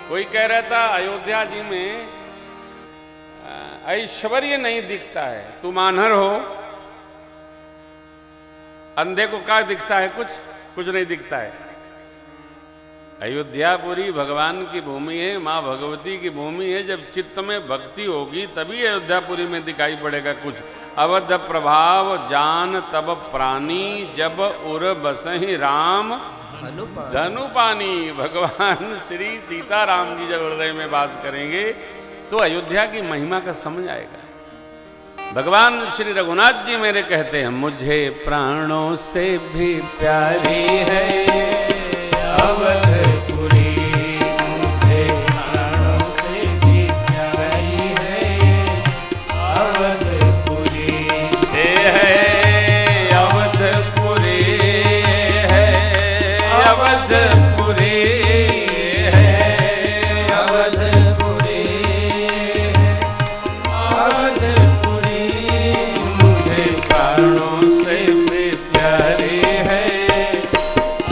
कोई कह रहा था अयोध्या जी में ऐश्वर्य नहीं दिखता है। तुम आन्हर हो, अंधे को क्या दिखता है? कुछ नहीं दिखता है। अयोध्यापुरी भगवान की भूमि है, माँ भगवती की भूमि है। जब चित्त में भक्ति होगी तभी अयोध्यापुरी में दिखाई पड़ेगा कुछ। अवध प्रभाव जान तब प्राणी, जब उर बसहि राम धनुपानी। भगवान श्री सीताराम जी जब हृदय में वास करेंगे तो अयोध्या की महिमा का समझ आएगा। भगवान श्री रघुनाथ जी मेरे कहते हैं, मुझे प्राणों से भी प्यारी है अवधपुरी, मुझे प्राणों से भी प्यारी है अवधपुरी। है अवधपुरी, है अवधपुरी, है अवधपुरी, अवधपुरी, मुझे प्राणों से भी प्यारी है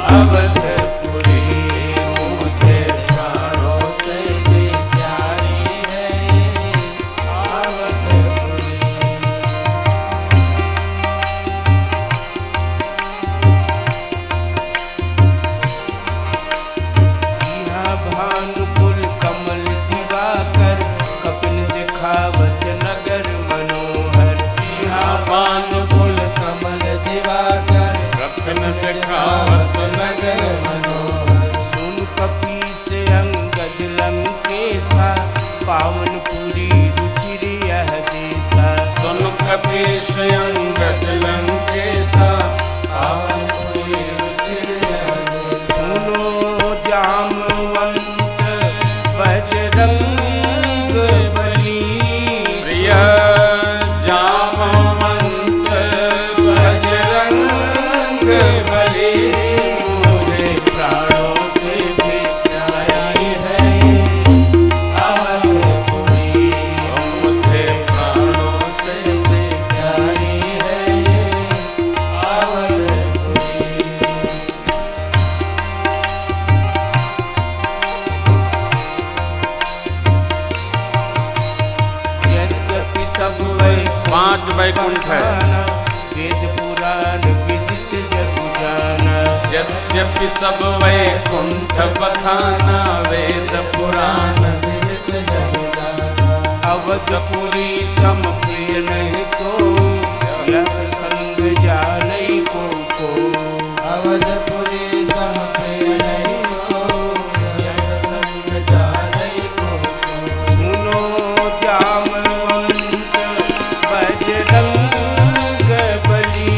अवधपुरी। पावनपुरी रुचिर यह देसा, सुन कपीस अंगद लंकेसा, पावनपुरी रुचिर यह देसा। सुनो जामवंत बजरंग बली, प्रिय जामवंत बजरंग बली, मुझे प्राणों से भी प्यारी है पांच वैकुंठ है। वेद पुराण विदित जग जाना, यद्यपि सब वैकुंठ बखाना, वेद पुराण विदित जग जाना। अवधपुरी सम प्रिय नहीं सो, यह संग जानई को। अवधपुरी सम प्रिय नहीं सो, यह संग जानई को। सुनो जामवंत बजरंग बली,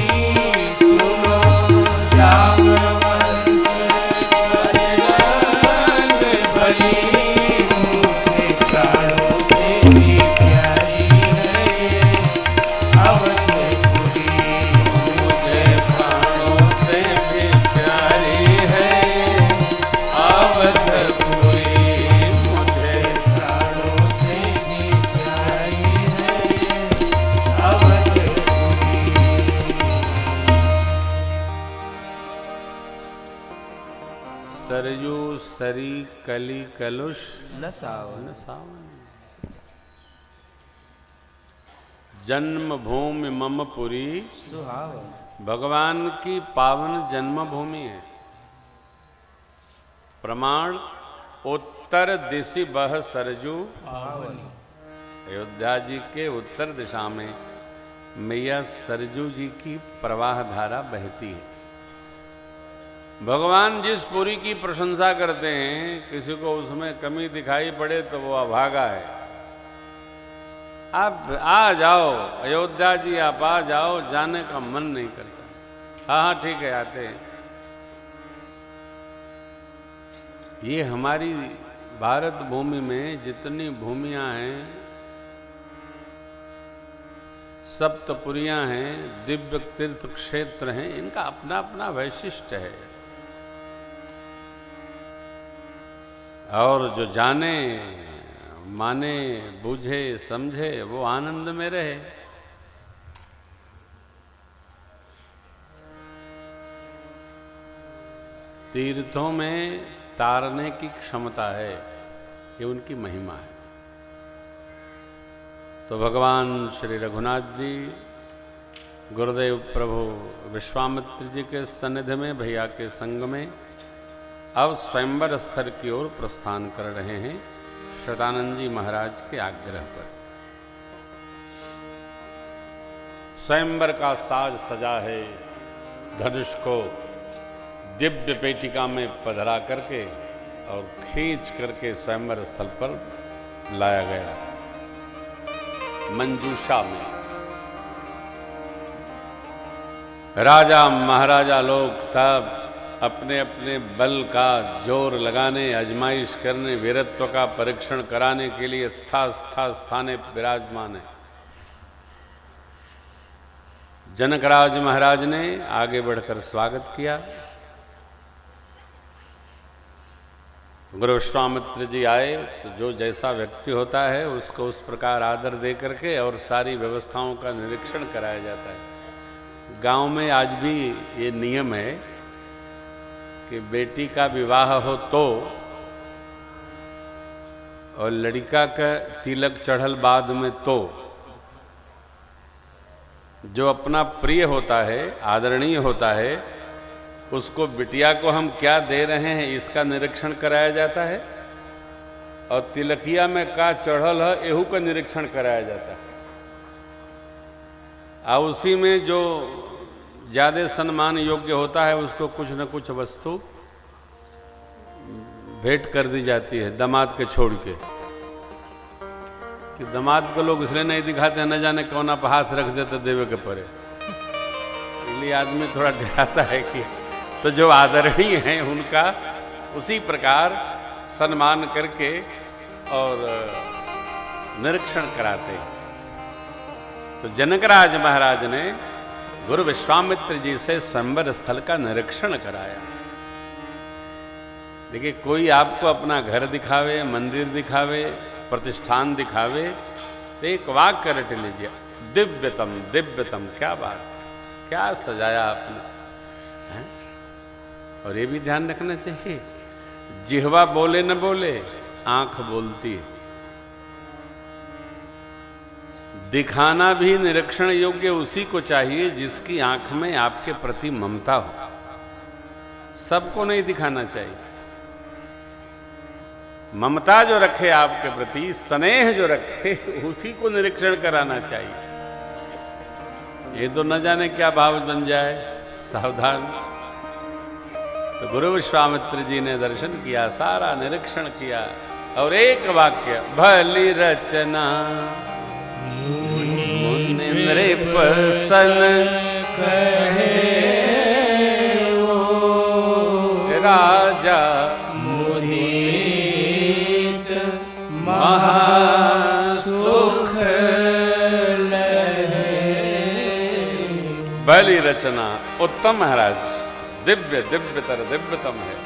सुनो जामवंत बजरंग बली, मुझे प्राणों से भी प्यारी है अवधपुरी, मुझे प्राणों से भी प्यारी है अवधपुरी, मुझे प्राणों से भी प्यारी है अवधपुरी। सरयू सरी कली कलुष न सावन सावन। जन्मभूमि मम पुरी, सुहावन। भगवान की पावन जन्मभूमि है। प्रमाण उत्तर दिशि बह सरजू, अयोध्या जी के उत्तर दिशा में मैया सरजू जी की प्रवाह धारा बहती है। भगवान जिस पुरी की प्रशंसा करते हैं, किसी को उसमें कमी दिखाई पड़े तो वो अभागा है। आप आ जाओ अयोध्या जी, आप आ जाओ, जाने का मन नहीं करता। हाँ हाँ ठीक है, आते हैं। ये हमारी भारत भूमि में जितनी भूमियां हैं, सप्तपुरियां हैं, दिव्य तीर्थ क्षेत्र हैं, इनका अपना अपना वैशिष्ट्य है। और जो जाने माने बूझे समझे वो आनंद में रहे। तीर्थों में तारने की क्षमता है। ये उनकी महिमा है। तो भगवान श्री रघुनाथ जी गुरुदेव प्रभु विश्वामित्र जी के सन्निधि में, भैया के संग में अब स्वयंवर स्थल की ओर प्रस्थान कर रहे हैं शतानंद जी महाराज के आग्रह पर। स्वयंवर का साज सजा है, धनुष को दिव्य पेटिका में पधरा करके और खींच करके स्वयंवर स्थल पर लाया गया। मंजूषा में राजा महाराजा लोग सब अपने अपने बल का जोर लगाने, आजमाइश करने, वीरत्व का परीक्षण कराने के लिए स्थाने विराजमान है। जनकराज महाराज ने आगे बढ़कर स्वागत किया। गुरु विश्वामित्र जी आए तो जो जैसा व्यक्ति होता है उसको उस प्रकार आदर दे करके और सारी व्यवस्थाओं का निरीक्षण कराया जाता है। गांव में आज भी ये नियम है कि बेटी का विवाह हो तो और लड़का का तिलक चढ़ल बाद में तो जो अपना प्रिय होता है, आदरणीय होता है, उसको बिटिया को हम क्या दे रहे हैं इसका निरीक्षण कराया जाता है और तिलकिया में का चढ़ल है एहू का निरीक्षण कराया जाता है। और उसी में जो ज़्यादा सम्मान योग्य होता है उसको कुछ न कुछ वस्तु भेंट कर दी जाती है दामाद के छोड़ के, कि दामाद को लोग इसलिए नहीं दिखाते हैं न जाने कौन आप हाथ रख देते देवे के परे, इसलिए आदमी थोड़ा डराता है कि तो जो आदरणीय हैं उनका उसी प्रकार सम्मान करके और निरीक्षण कराते हैं। तो जनकराज महाराज ने गुरु विश्वामित्र जी से स्वयंवर स्थल का निरीक्षण कराया। देखिए, कोई आपको अपना घर दिखावे, मंदिर दिखावे, प्रतिष्ठान दिखावे तो एक वाक्य रट लीजिए, दिव्यतम दिव्यतम। क्या बात, क्या सजाया आपने है? और ये भी ध्यान रखना चाहिए, जिह्वा बोले न बोले, आंख बोलती है। दिखाना भी निरीक्षण योग्य उसी को चाहिए जिसकी आंख में आपके प्रति ममता हो। सबको नहीं दिखाना चाहिए। ममता जो रखे आपके प्रति, स्नेह जो रखे, उसी को निरीक्षण कराना चाहिए। ये तो न जाने क्या भाव बन जाए, सावधान। तो गुरु विश्वामित्र जी ने दर्शन किया, सारा निरीक्षण किया और एक वाक्य, भली रचना मुनि नृपसन कहे राजा मुदित महासुख लहे। भली रचना उत्तम महाराज, दिव्य दिव्यतर दिव्यतम है।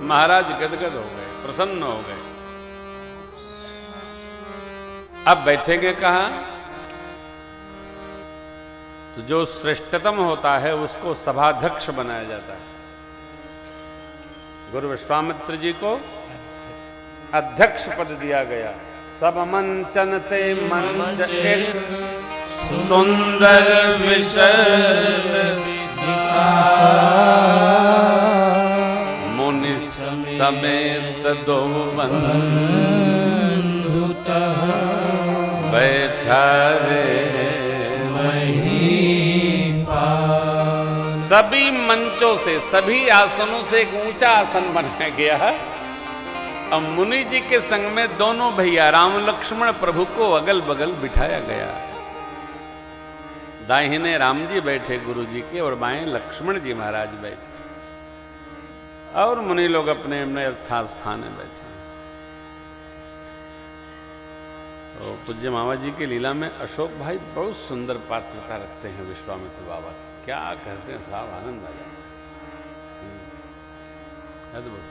महाराज गदगद हो गए, प्रसन्न हो गए। अब बैठेंगे कहाँ? तो जो श्रेष्ठतम होता है उसको सभाध्यक्ष बनाया जाता है। गुरु विश्वामित्र जी को अध्यक्ष पद दिया गया। सब मंचन ते मंच एक सुंदर विशल मुनि समेत दो बंधुतः बैठा रे महीपाल। सभी मंचों से, सभी आसनों से एक ऊंचा आसन बनाया गया है और मुनि जी के संग में दोनों भैया राम लक्ष्मण प्रभु को अगल बगल बिठाया गया। दाहिने राम जी बैठे गुरु जी के और बाएं लक्ष्मण जी महाराज बैठे और मुनि लोग अपने अपने स्थान में बैठे। तो पूज्य मामा जी की लीला में अशोक भाई बहुत सुंदर पात्रता रखते हैं। विश्वामित्र बाबा क्या कहते हैं साहब, आनंद आ जाता है। अद्भुत।